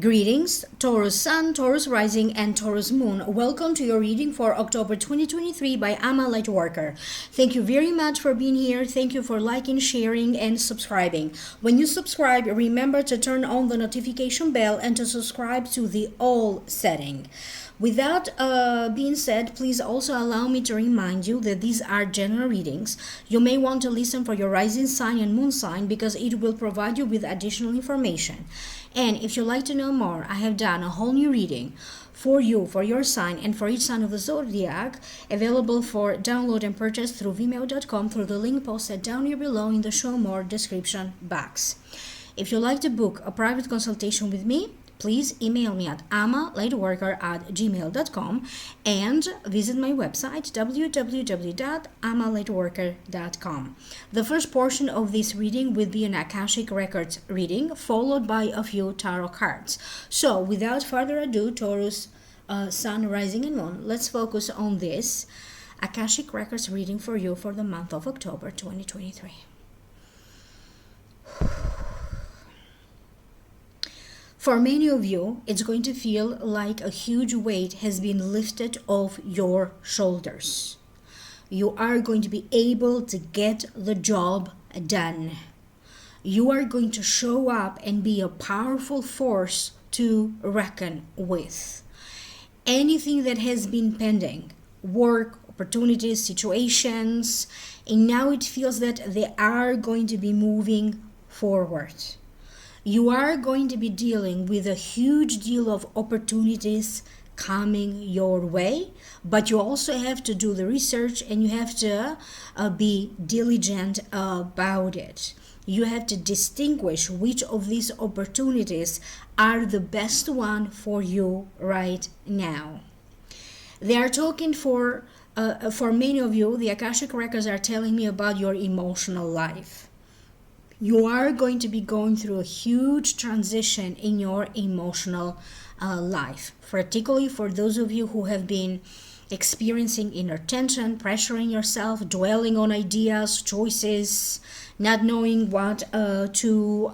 Greetings, Taurus Sun, Taurus Rising, and Taurus Moon. Welcome to your reading for October 2023 by LightWorker. Thank you very much for being here. Thank you for liking, sharing, and subscribing. When you subscribe, remember to turn on the notification bell and to subscribe to the all setting. With that being said, please also allow me to remind you that these are general readings. You may want to listen for your rising sign and moon sign because it will provide you with additional information. And if you'd like to know more, I have done a whole new reading for you, for your sign, and for each sign of the zodiac, available for download and purchase through vimeo.com through the link posted down here below in the show more description box. If you'd like to book a private consultation with me, please email me at amalightworker@gmail.com and visit my website www.amalightworker.com. The first portion of this reading will be an Akashic Records reading, followed by a few tarot cards. So without further ado, Taurus, Sun, Rising, and Moon, let's focus on this Akashic Records reading for you for the month of October 2023. For many of you, it's going to feel like a huge weight has been lifted off your shoulders. You are going to be able to get the job done. You are going to show up and be a powerful force to reckon with. Anything that has been pending, work, opportunities, situations, and now it feels that they are going to be moving forward. You are going to be dealing with a huge deal of opportunities coming your way, but you also have to do the research and you have to be diligent about it. You have to distinguish which of these opportunities are the best one for you right now. They are talking for many of you, the Akashic Records are telling me about your emotional life. You are going to be going through a huge transition in your emotional life, particularly for those of you who have been experiencing inner tension, pressuring yourself, dwelling on ideas, choices, not knowing what to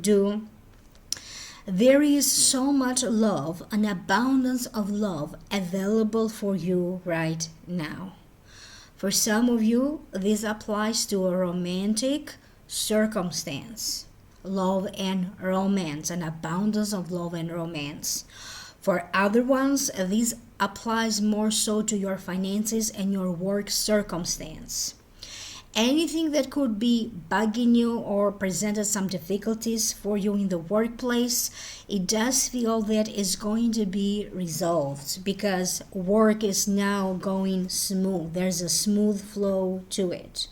do. There is so much love, an abundance of love available for you right now. For some of you, this applies to a romantic circumstance, love and romance, an abundance of love and romance. For other ones, this applies more so to your finances and your work circumstance. Anything that could be bugging you or presented some difficulties for you in the workplace, it does feel that is going to be resolved because work is now going smooth. There's a smooth flow to it.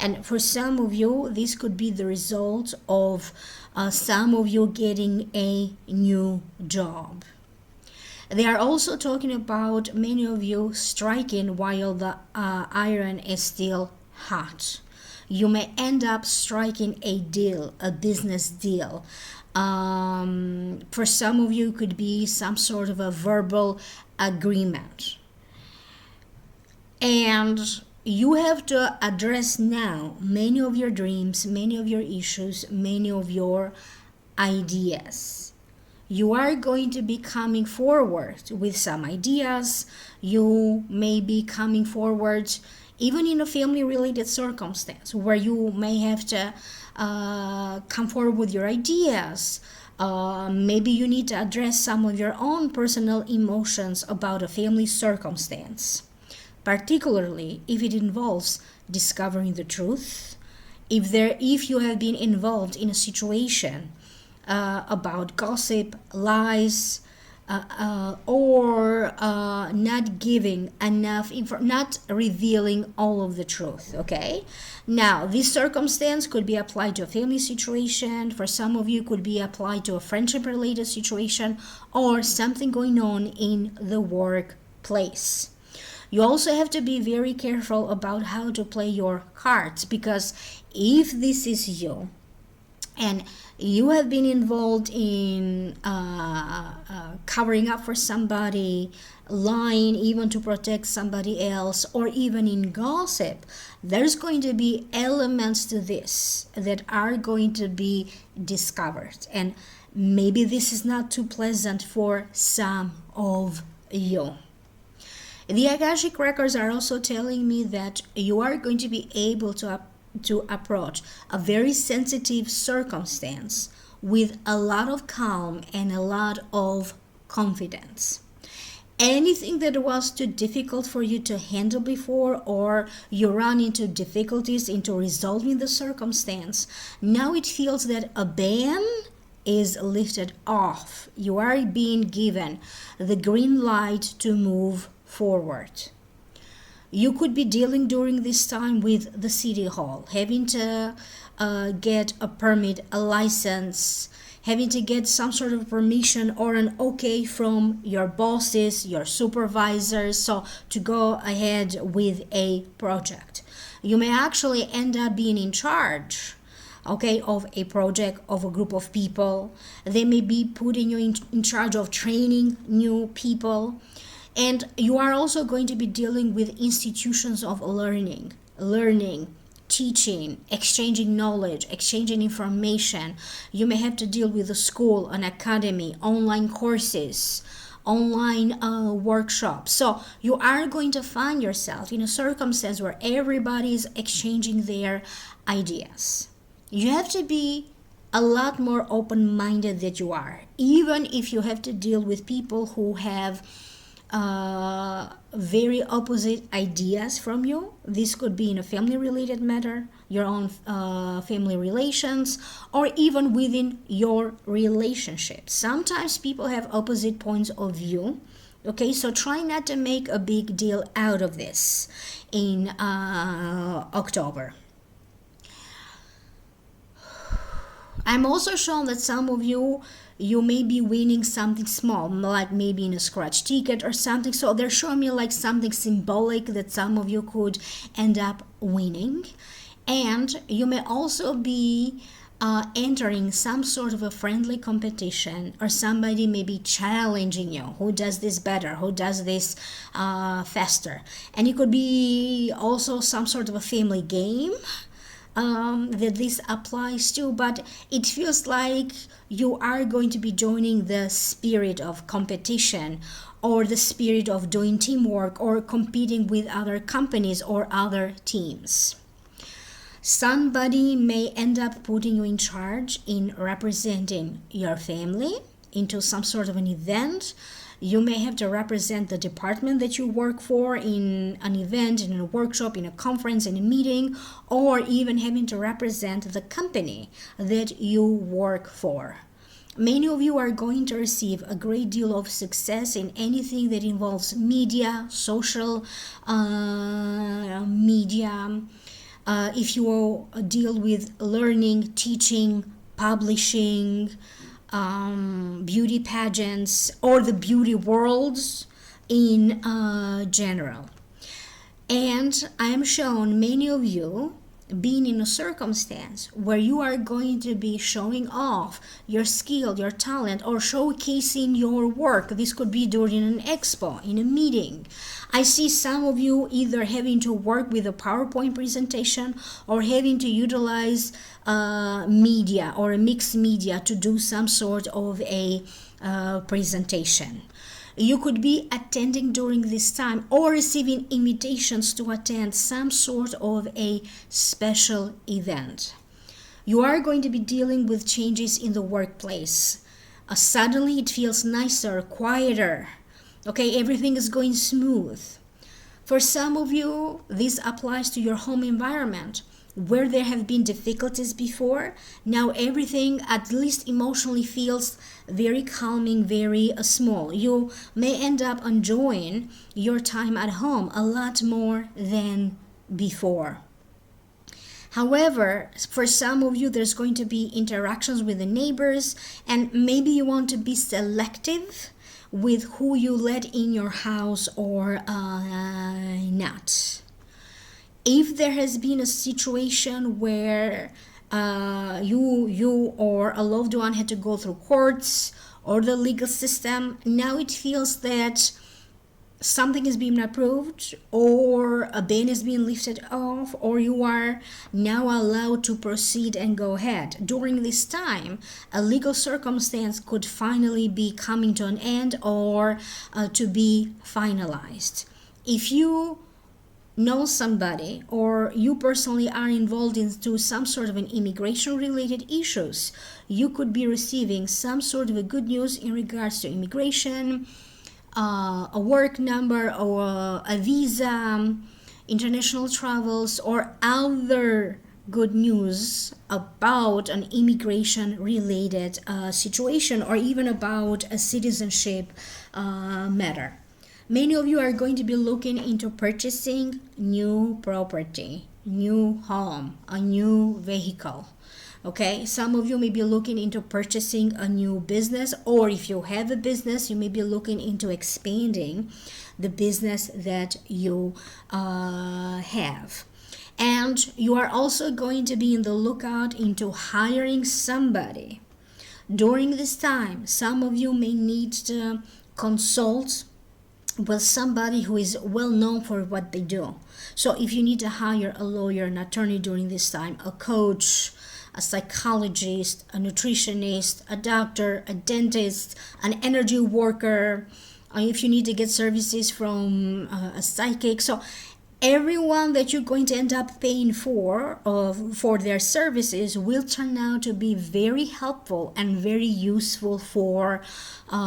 And for some of you, this could be the result of some of you getting a new job. They are also talking about many of you striking while the iron is still hot. You may end up striking a deal, a business deal. For some of you, it could be some sort of a verbal agreement. And you have to address now many of your dreams, many of your issues, many of your ideas. You are going to be coming forward with some ideas. You may be coming forward even in a family-related circumstance where you may have to come forward with your ideas. Maybe you need to address some of your own personal emotions about a family circumstance, particularly if it involves discovering the truth, if you have been involved in a situation about gossip, lies, or not giving enough not revealing all of the truth. Okay, now this circumstance could be applied to a family situation. For some of you, could be applied to a friendship related situation or something going on in the workplace. You also have to be very careful about how to play your cards, because if this is you, and you have been involved in covering up for somebody, lying even to protect somebody else, or even in gossip, there's going to be elements to this that are going to be discovered. And maybe this is not too pleasant for some of you. The Akashic records are also telling me that you are going to be able to approach a very sensitive circumstance with a lot of calm and a lot of confidence. Anything that was too difficult for you to handle before, or you run into difficulties into resolving the circumstance, now it feels that a ban is lifted off. You are being given the green light to move forward. You could be dealing during this time with the city hall, having to get a permit, a license, having to get some sort of permission or an okay from your bosses, your supervisors, so to go ahead with a project. You may actually end up being in charge, okay, of a project, of a group of people. They may be putting you in charge of training new people. And you are also going to be dealing with institutions of learning, teaching, exchanging knowledge, exchanging information. You may have to deal with a school, an academy, online courses, online workshops. So you are going to find yourself in a circumstance where everybody is exchanging their ideas. You have to be a lot more open-minded than you are, even if you have to deal with people who have very opposite ideas from you. This could be in a family related matter, your own family relations, or even within your relationship. Sometimes people have opposite points of view. Okay, so try not to make a big deal out of this in October. I'm also shown that some of you may be winning something small, like maybe in a scratch ticket or something. So they're showing me like something symbolic that some of you could end up winning. And you may also be entering some sort of a friendly competition, or somebody may be challenging you. Who does this better? Who does this faster? And it could be also some sort of a family game that this applies to, but it feels like you are going to be joining the spirit of competition, or the spirit of doing teamwork, or competing with other companies or other teams. Somebody may end up putting you in charge in representing your family into some sort of an event. You may have to represent the department that you work for in an event, in a workshop, in a conference, in a meeting, or even having to represent the company that you work for. Many of you are going to receive a great deal of success in anything that involves media, social media. If you deal with learning, teaching, publishing, beauty pageants, or the beauty worlds in general. And I am shown many of you being in a circumstance where you are going to be showing off your skill, your talent, or showcasing your work. This could be during an expo, in a meeting. I see some of you either having to work with a PowerPoint presentation, or having to utilize media or a mixed media to do some sort of a presentation. You could be attending during this time, or receiving invitations to attend some sort of a special event. You are going to be dealing with changes in the workplace. Suddenly it feels nicer, quieter. Okay, everything is going smooth. For some of you, this applies to your home environment. Where there have been difficulties before, now everything, at least emotionally, feels very calming, very small. You may end up enjoying your time at home a lot more than before. However, for some of you, there's going to be interactions with the neighbors, and maybe you want to be selective with who you let in your house or not. If there has been a situation where you or a loved one had to go through courts or the legal system. Now it feels that something is being approved, or a ban is being lifted off, or you are now allowed to proceed and go ahead. During this time, a legal circumstance could finally be coming to an end, or to be finalized. If you know somebody, or you personally are involved into some sort of an immigration related issues, you could be receiving some sort of a good news in regards to immigration, a work number, or a visa, international travels, or other good news about an immigration related situation, or even about a citizenship matter. Many of you are going to be looking into purchasing new property, new home, a new vehicle. Okay, some of you may be looking into purchasing a new business, or if you have a business, you may be looking into expanding the business that you have. And you are also going to be in the lookout into hiring somebody. During this time, some of you may need to consult with somebody who is well known for what they do. So if you need to hire a lawyer, an attorney during this time, a coach, a psychologist, a nutritionist, a doctor, a dentist, an energy worker, if you need to get services from a psychic. So everyone that you're going to end up paying for their services will turn out to be very helpful and very useful for you.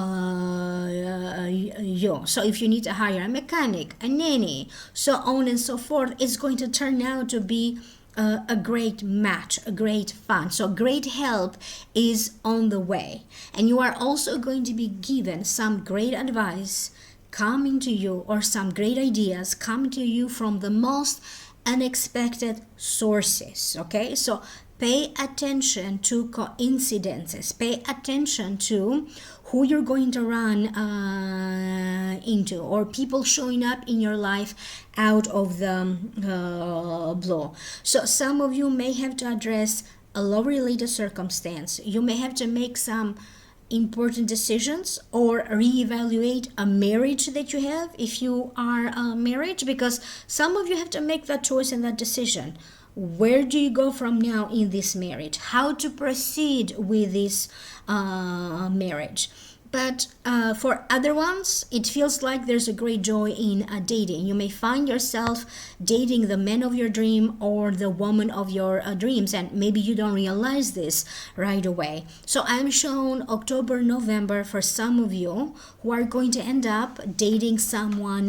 So if you need to hire a mechanic, a nanny, so on and so forth, it's going to turn out to be a great match, a great fun. So great help is on the way. And you are also going to be given some great advice coming to you, or some great ideas coming to you from the most unexpected sources. Okay, so pay attention to coincidences, pay attention to who you're going to run into, or people showing up in your life out of the blue. So some of you may have to address a love related circumstance. You may have to make some important decisions, or reevaluate a marriage that you have if you are married, because some of you have to make that choice and that decision. Where do you go from now in this marriage? How to proceed with this marriage? But for other ones, it feels like there's a great joy in dating. You may find yourself dating the man of your dream or the woman of your dreams, and maybe you don't realize this right away. So I'm shown October, November for some of you who are going to end up dating someone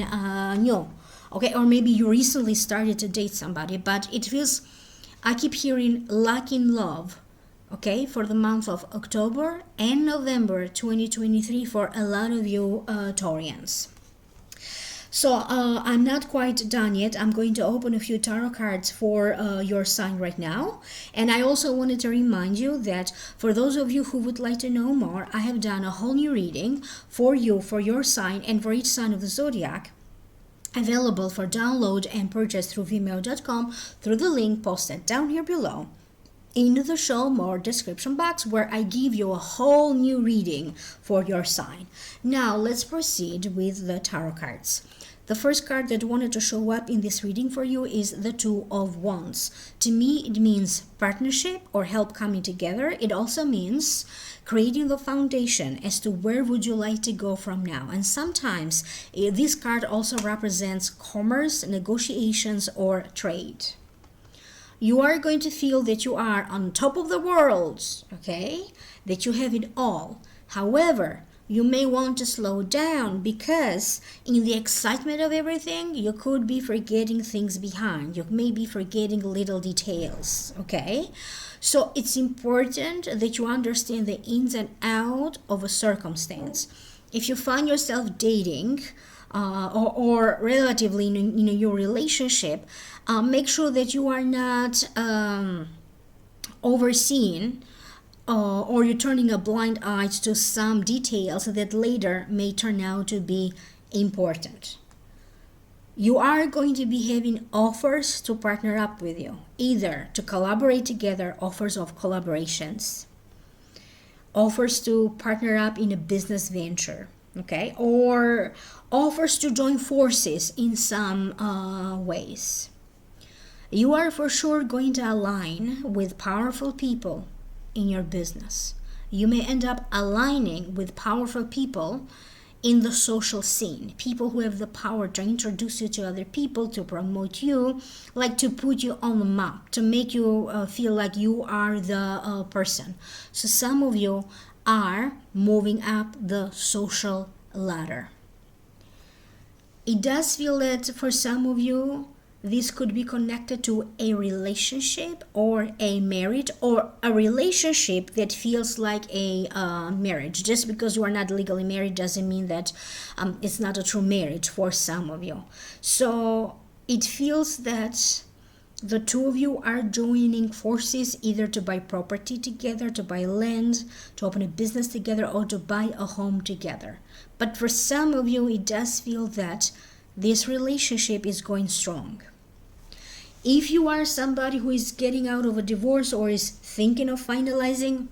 new. Okay, or maybe you recently started to date somebody, but it feels, I keep hearing luck in love. Okay, for the month of October and November 2023 for a lot of you Taurians. So I'm not quite done yet. I'm going to open a few tarot cards for your sign right now. And I also wanted to remind you that for those of you who would like to know more, I have done a whole new reading for you, for your sign, and for each sign of the zodiac, available for download and purchase through Vimeo.com through the link posted down here below in the show more description box, where I give you a whole new reading for your sign. Now let's proceed with the tarot cards. The first card that wanted to show up in this reading for you is the Two of Wands. To me, it means partnership or help coming together. It also means creating the foundation as to where would you like to go from now. And sometimes this card also represents commerce, negotiations, or trade. You are going to feel that you are on top of the world, okay? That you have it all. However, you may want to slow down, because in the excitement of everything, you could be forgetting things behind. You may be forgetting little details, okay? So it's important that you understand the ins and outs of a circumstance. If you find yourself dating or relatively in your relationship, make sure that you are not overseeing or you're turning a blind eye to some details that later may turn out to be important. You are going to be having offers to partner up with you, either to collaborate together, offers of collaborations, offers to partner up in a business venture, okay, or offers to join forces in some ways. You are for sure going to align with powerful people in your business. You may end up aligning with powerful people in the social scene, people who have the power to introduce you to other people, to promote you, like to put you on the map, to make you feel like you are the person. So some of you are moving up the social ladder. It does feel that for some of you, this could be connected to a relationship or a marriage, or a relationship that feels like a marriage. Just because you are not legally married doesn't mean that it's not a true marriage for some of you. So it feels that the two of you are joining forces, either to buy property together, to buy land, to open a business together, or to buy a home together. But for some of you, it does feel that this relationship is going strong. If you are somebody who is getting out of a divorce or is thinking of finalizing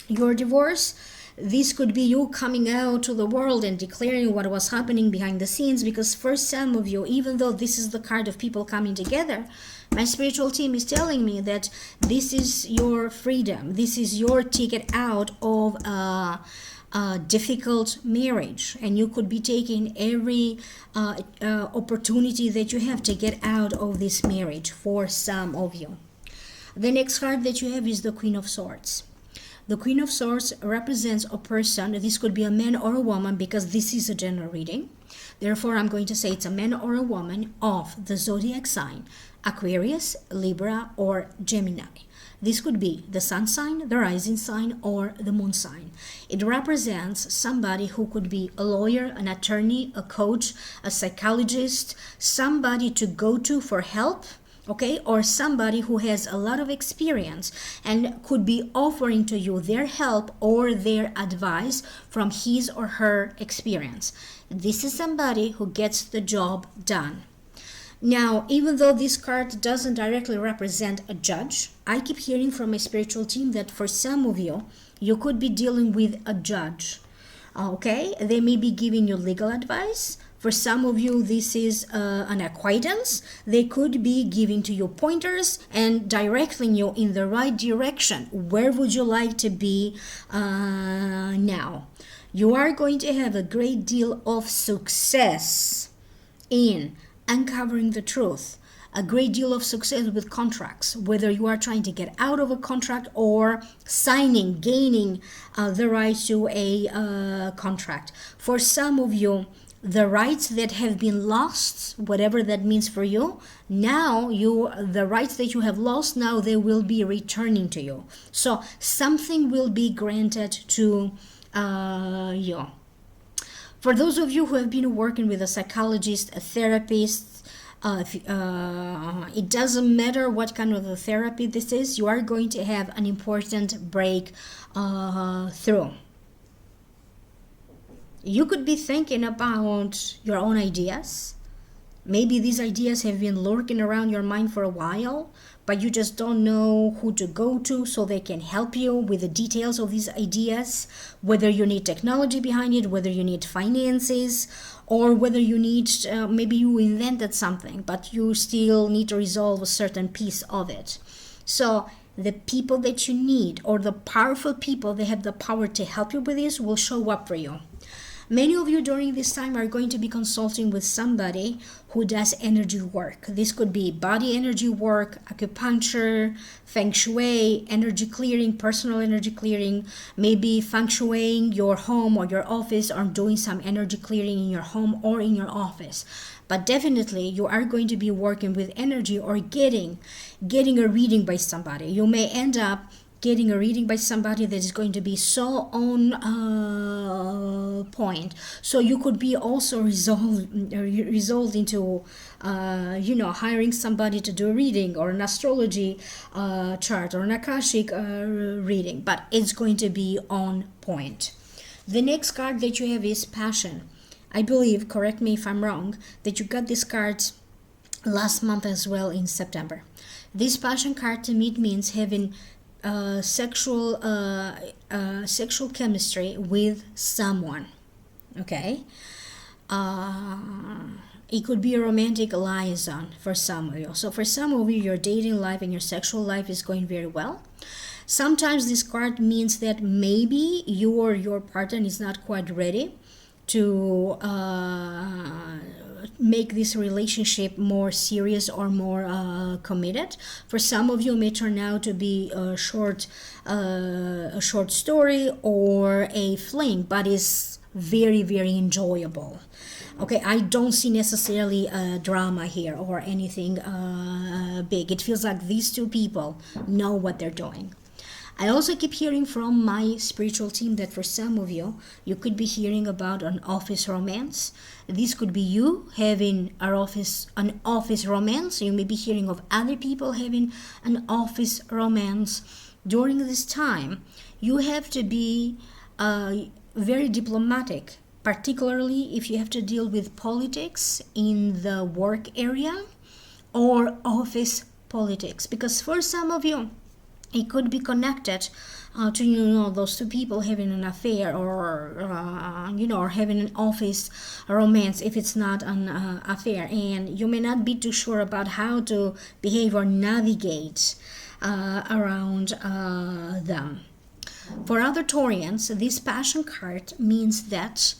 your divorce, this could be you coming out to the world and declaring what was happening behind the scenes. Because for some of you, even though this is the card of people coming together, my spiritual team is telling me that this is your freedom. This is your ticket out of a difficult marriage, and you could be taking every opportunity that you have to get out of this marriage for some of you. The next card that you have is the Queen of Swords. The Queen of Swords represents a person. This could be a man or a woman, because this is a general reading. Therefore, I'm going to say it's a man or a woman of the zodiac sign Aquarius, Libra, or Gemini. This could be the sun sign, the rising sign, or the moon sign. It represents somebody who could be a lawyer, an attorney, a coach, a psychologist, somebody to go to for help, okay, or somebody who has a lot of experience and could be offering to you their help or their advice from his or her experience. This is somebody who gets the job done. Now, even though this card doesn't directly represent a judge, I keep hearing from my spiritual team that for some of you, you could be dealing with a judge. Okay, they may be giving you legal advice. For some of you, this is an acquaintance. They could be giving to you pointers and directing you in the right direction. Where would you like to be now? You are going to have a great deal of success in uncovering the truth, a great deal of success with contracts, whether you are trying to get out of a contract or signing, gaining the right to a contract. For some of you, the rights that have been lost, whatever that means for you, now the rights that you have lost, now they will be returning to you. So something will be granted to you. For those of you who have been working with a psychologist, a therapist, it doesn't matter what kind of a therapy this is, you are going to have an important breakthrough. You could be thinking about your own ideas. Maybe these ideas have been lurking around your mind for a while, but you just don't know who to go to so they can help you with the details of these ideas, whether you need technology behind it, whether you need finances, or whether you need, maybe you invented something, but you still need to resolve a certain piece of it. So the people that you need, or the powerful people that have the power to help you with this, will show up for you. Many of you during this time are going to be consulting with somebody who does energy work. This could be body energy work, acupuncture, feng shui, energy clearing, personal energy clearing, maybe feng shuiing your home or your office, or doing some energy clearing in your home or in your office. But definitely you are going to be working with energy, or getting a reading by somebody. You may end up getting a reading by somebody that is going to be so on point. So you could be also resolved into hiring somebody to do a reading, or an astrology chart, or an akashic reading, but it's going to be on point. The next card that you have is passion. I believe, correct me if I'm wrong, that you got this card last month as well in September. This passion card to me means having sexual chemistry with someone. Okay. It could be a romantic liaison for some of you. So for some of you, your dating life and your sexual life is going very well. Sometimes this card means that maybe you or your partner is not quite ready to make this relationship more serious or more committed. For some of you, it may turn out to be a short story or a fling, but it's very, very enjoyable. Okay, I don't see necessarily a drama here or anything big. It feels like these two people know what they're doing. I also keep hearing from my spiritual team that for some of you, you could be hearing about an office romance. This could be you having an office romance. You may be hearing of other people having an office romance. During this time, you have to be very diplomatic, particularly if you have to deal with politics in the work area or office politics. Because for some of you, it could be connected to those two people having an affair or or having an office romance if it's not an affair, and you may not be too sure about how to behave or navigate around them. For other Taurians, this passion card means that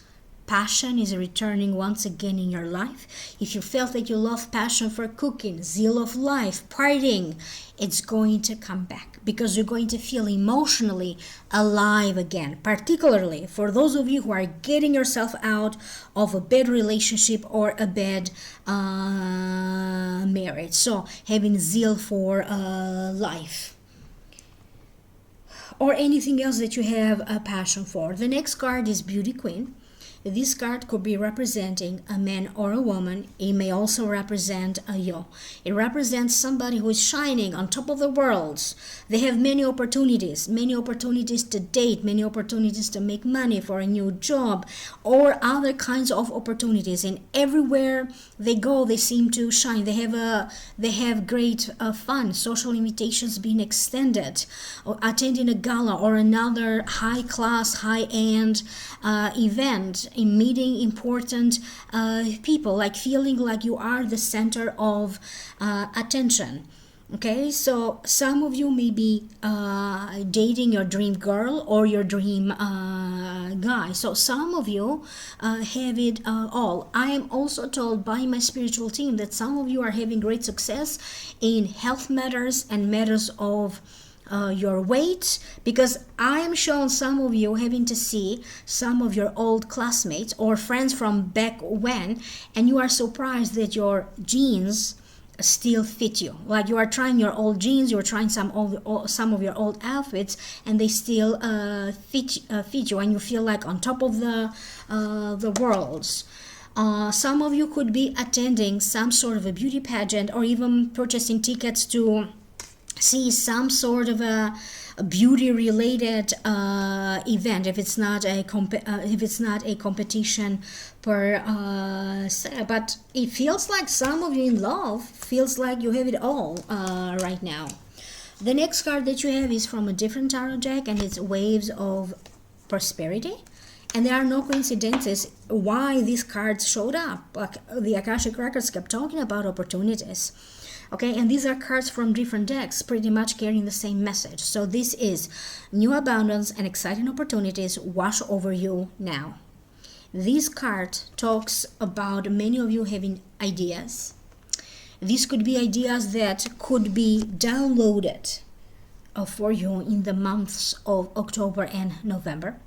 passion is returning once again in your life. If you felt that you love passion for cooking, zeal of life, partying, it's going to come back because you're going to feel emotionally alive again. Particularly for those of you who are getting yourself out of a bad relationship or a bad marriage. So having zeal for life, or anything else that you have a passion for. The next card is Beauty Queen. This card could be representing a man or a woman. It may also represent a you. It represents somebody who is shining on top of the world. They have many opportunities to date, many opportunities to make money for a new job, or other kinds of opportunities. And everywhere they go, they seem to shine. They have great fun. Social invitations being extended, or attending a gala or another high-class, high-end event, in meeting important people, like feeling like you are the center of attention. Okay, so some of you may be dating your dream girl or your dream guy. So some of you have it all. I am also told by my spiritual team that some of you are having great success in health matters and matters of your weight, because I am shown some of you having to see some of your old classmates or friends from back when, and you are surprised that your jeans still fit you. Like you are trying your old jeans, you're trying some of your old outfits, and they still fit you, and you feel like on top of the world. Some of you could be attending some sort of a beauty pageant, or even purchasing tickets to see some sort of a beauty related event, if it's not a competition per se. But it feels like some of you in love feels like you have it all right now. The next card that you have is from a different tarot deck, and it's Waves of Prosperity. And there are no coincidences why these cards showed up. Like the Akashic Records kept talking about opportunities. Okay, and these are cards from different decks, pretty much carrying the same message. So this is new abundance and exciting opportunities wash over you now. This card talks about many of you having ideas. These could be ideas that could be downloaded for you in the months of October and November.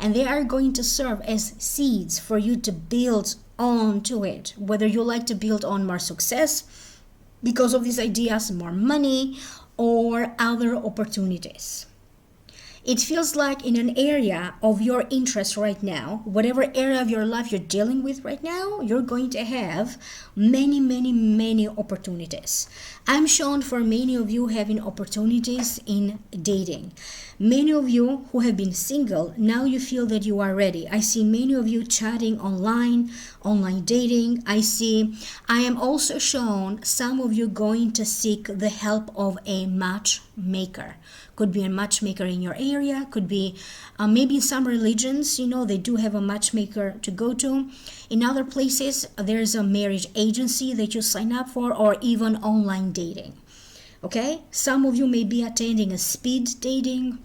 And they are going to serve as seeds for you to build onto it, whether you like to build on more success because of these ideas, more money, or other opportunities. It feels like in an area of your interest right now, whatever area of your life you're dealing with right now, you're going to have many opportunities. I'm shown for many of you having opportunities in dating. Many of you who have been single, now you feel that you are ready. I see many of you chatting online dating. I am also shown some of you going to seek the help of a matchmaker. Could be a matchmaker in your area, could be maybe in some religions, they do have a matchmaker to go to. In other places, there's a marriage agency that you sign up for, or even online dating. Okay, some of you may be attending a speed dating,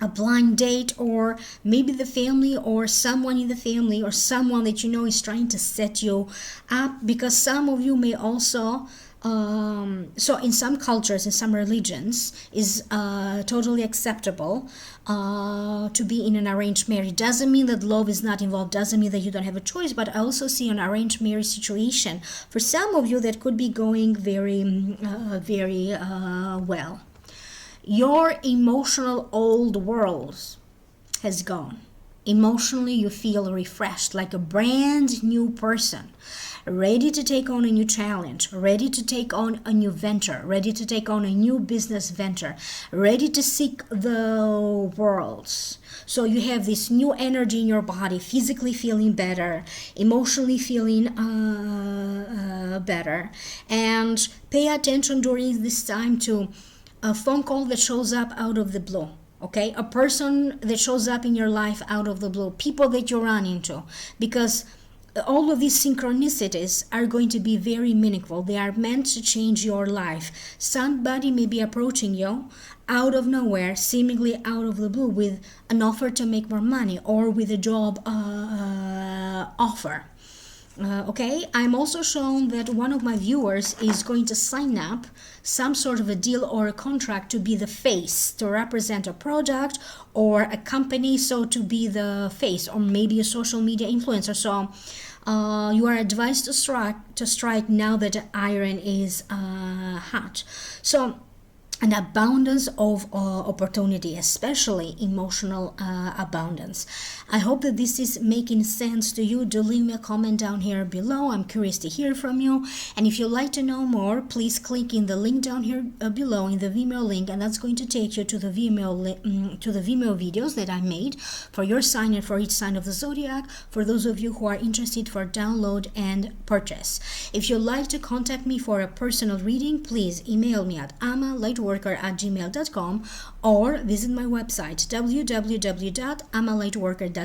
a blind date, or maybe the family or someone in the family or someone that you know is trying to set you up, because some of you may also so in some cultures, in some religions, is totally acceptable to be in an arranged marriage. Doesn't mean that love is not involved, doesn't mean that you don't have a choice, but I also see an arranged marriage situation for some of you that could be going very well. Your emotional old world has gone. Emotionally, you feel refreshed, like a brand new person, ready to take on a new challenge, ready to take on a new venture, ready to take on a new business venture, ready to seek the world. So you have this new energy in your body, physically feeling better, emotionally feeling better. And pay attention during this time to a phone call that shows up out of the blue. Okay, a person that shows up in your life out of the blue, people that you run into, because all of these synchronicities are going to be very meaningful. They are meant to change your life. Somebody may be approaching you out of nowhere, seemingly out of the blue, with an offer to make more money or with a job offer. Okay, I'm also shown that one of my viewers is going to sign up some sort of a deal or a contract to be the face, to represent a product or a company, so to be the face, or maybe a social media influencer. So you are advised to strike now that the iron is hot. So an abundance of opportunity, especially emotional abundance. I hope that this is making sense to you. Do leave me a comment down here below. I'm curious to hear from you. And if you'd like to know more, please click in the link down here below, in the Vimeo link, and that's going to take you to the Vimeo videos that I made for your sign and for each sign of the zodiac, for those of you who are interested for download and purchase. If you'd like to contact me for a personal reading, please email me at amalightworker@gmail.com or visit my website www.amalightworker.com.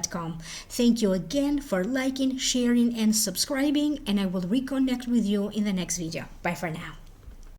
Thank you again for liking, sharing, and subscribing, and I will reconnect with you in the next video. Bye for now.